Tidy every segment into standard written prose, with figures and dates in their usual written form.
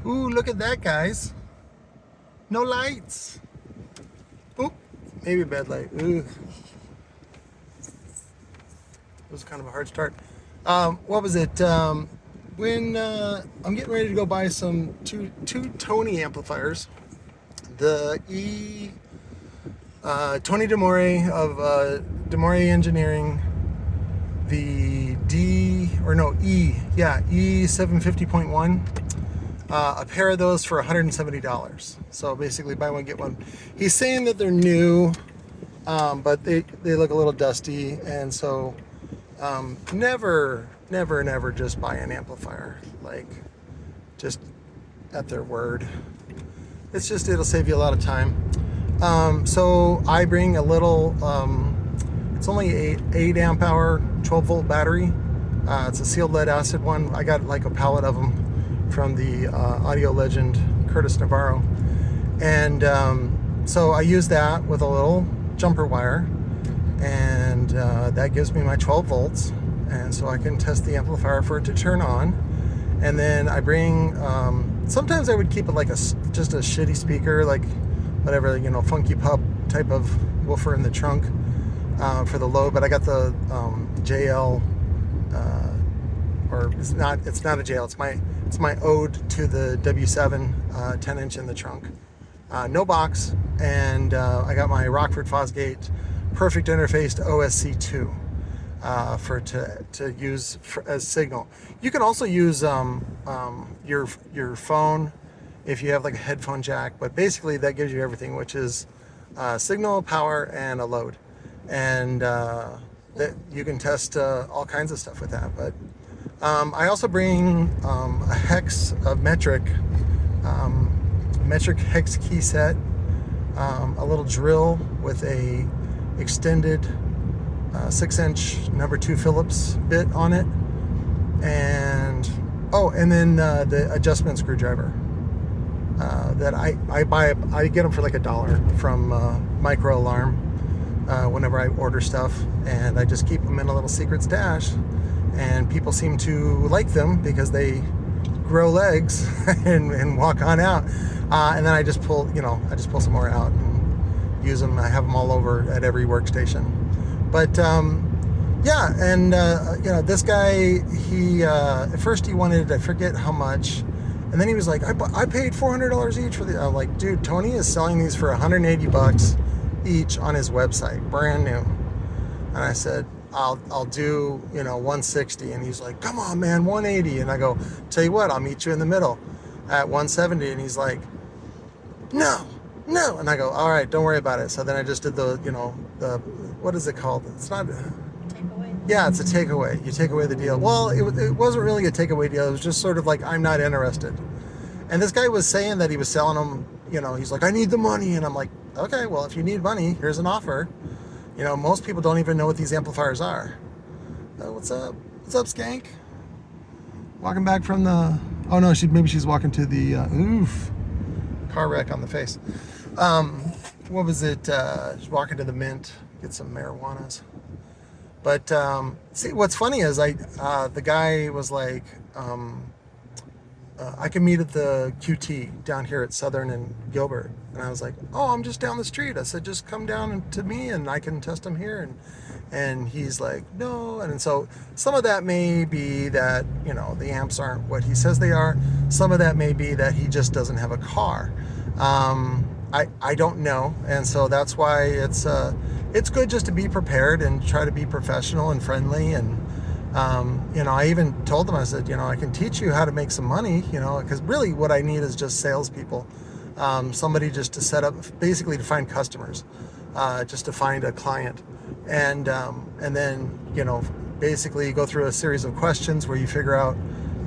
Ooh, look at that, guys. No lights. Oop, maybe a bad light. Ooh. It was kind of a hard start. What was it? When I'm getting ready to go buy some two Tony amplifiers, the Tony DeMore of DeMore Engineering, the E750.1, a pair of those for $170. So basically buy one get one. He's saying that they're new, but they look a little dusty, and so never just buy an amplifier like just at their word. It's just, it'll save you a lot of time. So I bring a little, it's only 8 amp hour 12 volt battery. It's a sealed lead acid one. I got like a pallet of them from the audio legend Curtis Navarro, and so I use that with a little jumper wire, and that gives me my 12 volts, and so I can test the amplifier for it to turn on. And then I bring, sometimes I would keep it like just a shitty speaker, like whatever, you know, funky pup type of woofer in the trunk for the low. But I got the JL, or it's not a JL, it's my ode to the W7 10-inch in the trunk. No box, and I got my Rockford Fosgate perfect interface to OSC2 to use as signal. You can also use your phone if you have like a headphone jack, but basically that gives you everything, which is signal, power, and a load, and that you can test all kinds of stuff with that. But I also bring a metric hex key set, a little drill with a extended 6-inch number 2 Phillips bit on it, and then the adjustment screwdriver that I get them for like $1 from Micro Alarm whenever I order stuff, and I just keep them in a little secret stash, and people seem to like them because they grow legs and walk on out, and then I just pull some more out and use them. I have them all over at every workstation. But yeah, and this guy, he at first he wanted, I forget how much, and then he was like, I paid $400 each for the. I'm like, dude, Tony is selling these for $180 each on his website, brand new. And I said, I'll do, $160, and he's like, come on, man, $180. And I go, tell you what, I'll meet you in the middle at $170. And he's like, no. And I go, all right, don't worry about it. So then I just did the what is it called? It's not takeaway. Yeah, it's a takeaway. You take away the deal. Well, it wasn't really a takeaway deal. It was just sort of like, I'm not interested. And this guy was saying that he was selling them. He's like, I need the money. And I'm like, okay, well, if you need money, here's an offer. Most people don't even know what these amplifiers are. What's up? What's up, Skank? Walking back from the... Oh, no, maybe she's walking to the... car wreck on the face. What was it? She's walking to the Mint, get some marijuanas. But see, what's funny is the guy was like, I can meet at the QT down here at Southern and Gilbert. And I was like, oh, I'm just down the street. I said, just come down to me and I can test them here. And he's like, no. And so some of that may be that, the amps aren't what he says they are. Some of that may be that he just doesn't have a car. I don't know. And so that's why it's good just to be prepared and try to be professional and friendly. And, I even told them, I said, I can teach you how to make some money, because really what I need is just salespeople. Somebody just to set up, basically to find customers, just to find a client. And then, basically go through a series of questions where you figure out,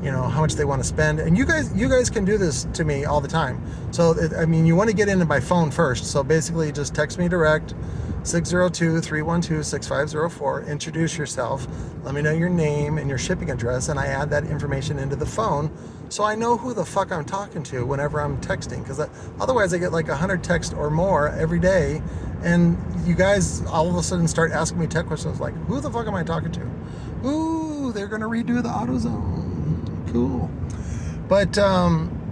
how much they want to spend. And you guys can do this to me all the time. So, you want to get in by phone first. So basically just text me direct, 602-312-6504, introduce yourself, let me know your name and your shipping address, and I add that information into the phone so I know who the fuck I'm talking to whenever I'm texting, because otherwise I get like 100 texts or more every day, and you guys all of a sudden start asking me tech questions like, who the fuck am I talking to? Ooh, they're gonna redo the AutoZone. Cool. But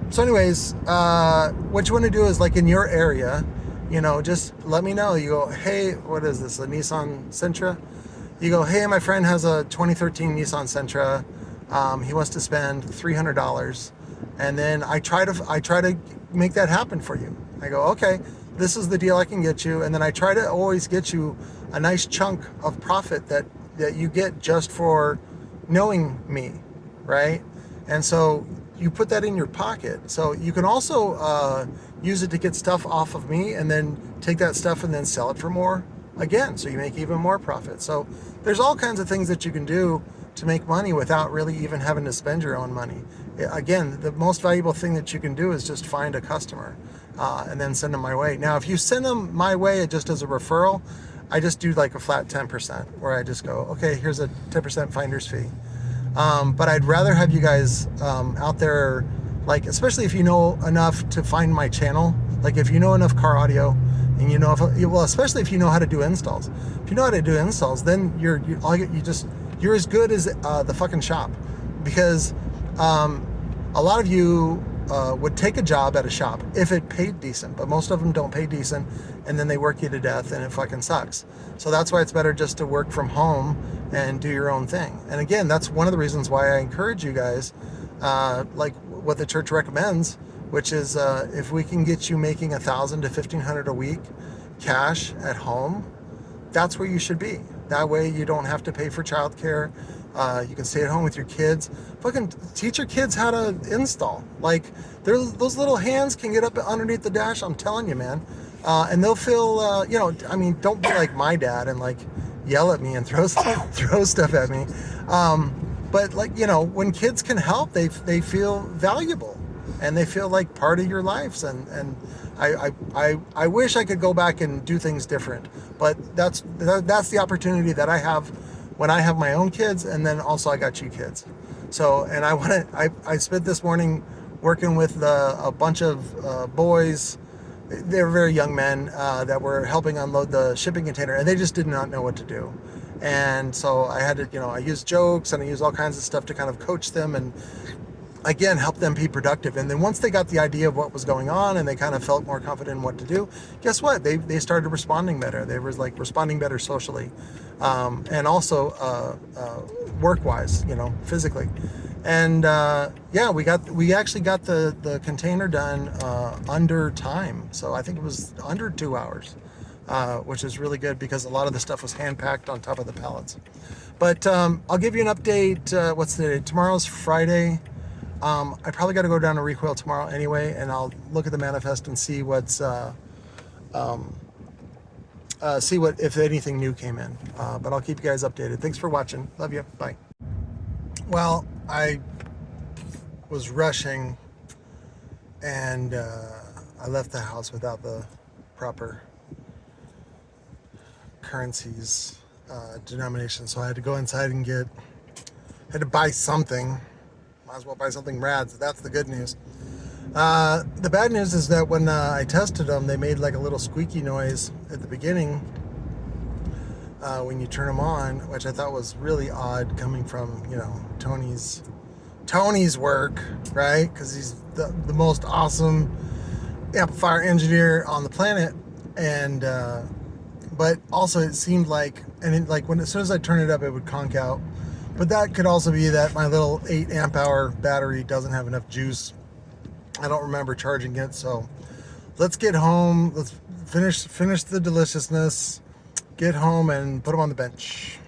So anyways, what you want to do is, like, in your area, you know, just let me know. You go, hey, what is this, a Nissan Sentra? You go, hey, my friend has a 2013 Nissan Sentra. He wants to spend $300, and then I try to make that happen for you. I go, okay, this is the deal I can get you, and then I try to always get you a nice chunk of profit that you get just for knowing me, right? And so you put that in your pocket. So you can also use it to get stuff off of me, and then take that stuff and then sell it for more again, so you make even more profit. So there's all kinds of things that you can do to make money without really even having to spend your own money. Again, the most valuable thing that you can do is just find a customer and then send them my way. Now, if you send them my way just as a referral, I just do like a flat 10%, where I just go, okay, here's a 10% finder's fee. But I'd rather have you guys out there, like, especially if you know enough to find my channel, like if you know enough car audio, and you know, well, especially if you know how to do installs. If you know how to do installs, then you're as good as the fucking shop, because a lot of you would take a job at a shop if it paid decent, but most of them don't pay decent, and then they work you to death, and it fucking sucks. So that's why it's better just to work from home and do your own thing. And again, that's one of the reasons why I encourage you guys, like what the church recommends, which is if we can get you making $1,000 to $1,500 a week cash at home, that's where you should be. That way you don't have to pay for childcare. You can stay at home with your kids. Fucking teach your kids how to install. Like, those little hands can get up underneath the dash, I'm telling you, man. And they'll feel, you know, I mean, don't be like my dad and like yell at me and throw stuff at me. But, like, you know, when kids can help, they feel valuable, and they feel like part of your lives. And I wish I could go back and do things different, but that's the opportunity that I have when I have my own kids, and then also I got you kids. So, and I spent this morning working with a bunch of boys. They were very young men that were helping unload the shipping container, and they just did not know what to do. And so I had to, you know, I used jokes and I used all kinds of stuff to kind of coach them and, again, help them be productive. And then once they got the idea of what was going on and they kind of felt more confident in what to do, guess what? They started responding better. They were like responding better socially, and also work-wise, you know, physically. And yeah, we actually got the container done under time. So I think it was under 2 hours, which is really good because a lot of the stuff was hand-packed on top of the pallets. But I'll give you an update. What's the day? Tomorrow's Friday. I probably got to go down to Recoil tomorrow anyway, and I'll look at the manifest and see what's see what, if anything new came in. But I'll keep you guys updated. Thanks for watching. Love you. Bye. Well, I was rushing, and I left the house without the proper currencies denomination, so I had to go inside and had to buy something. Might as well buy something rad, so that's the good news. The bad news is that when I tested them, they made like a little squeaky noise at the beginning when you turn them on, which I thought was really odd coming from, you know, Tony's work, right? Because he's the most awesome amplifier engineer on the planet. And but also it seemed like, and it, like, as soon as I turn it up, it would conk out. But that could also be that my little 8 amp hour battery doesn't have enough juice. I don't remember charging it. So let's get home. Let's finish the deliciousness, get home, and put them on the bench.